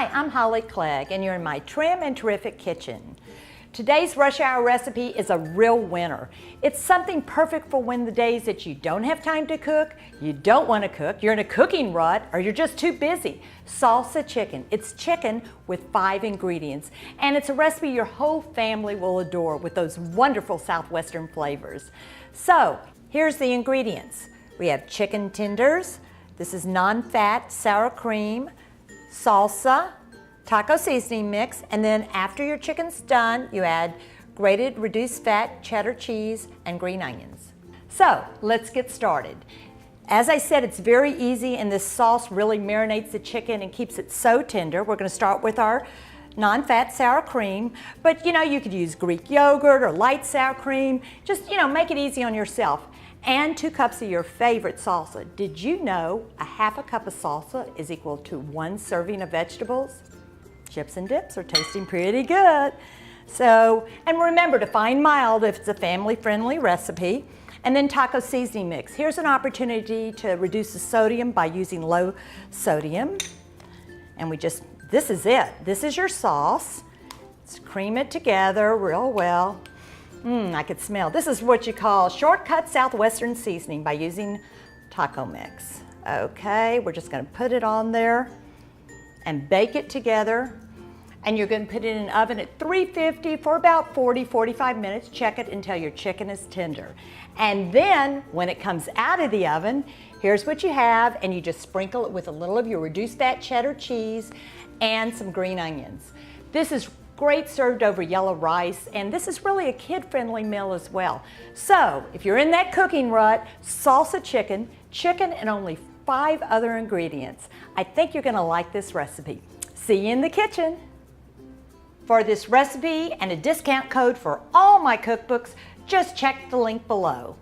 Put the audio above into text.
Hi, I'm Holly Clegg, and you're in my trim and terrific kitchen. Today's rush hour recipe is a real winner. It's something perfect for when the days that you don't have time to cook, you don't want to cook, you're in a cooking rut, or you're just too busy. Salsa chicken. It's chicken with 5 ingredients, and it's a recipe your whole family will adore with those wonderful southwestern flavors. So, here's the ingredients. We have chicken tenders. This is non-fat sour cream, salsa, taco seasoning mix, and then after your chicken's done, you add grated reduced fat cheddar cheese and green onions. So let's get started. As I said, it's very easy, and this sauce really marinates the chicken and keeps it so tender. We're going to start with our non-fat sour cream, but you could use Greek yogurt or light sour cream. Just make it easy on yourself. And 2 cups of your favorite salsa. Did you know a half a cup of salsa is equal to 1 serving of vegetables? Chips and dips are tasting pretty good. So, and remember to find mild if it's a family-friendly recipe. And then taco seasoning mix. Here's an opportunity to reduce the sodium by using low sodium. And this is it. This is your sauce. Let's cream it together real well. I could smell. This is what you call shortcut southwestern seasoning by using taco mix. Okay, we're just going to put it on there and bake it together. And you're going to put it in an oven at 350 for about 40-45 minutes. Check it until your chicken is tender. And then when it comes out of the oven, here's what you have, and you just sprinkle it with a little of your reduced fat cheddar cheese and some green onions. This is great served over yellow rice, and this is really a kid-friendly meal as well. So if you're in that cooking rut, salsa chicken and only 5 other ingredients. I think you're gonna like this recipe. See you in the kitchen. For this recipe and a discount code for all my cookbooks, just check the link below.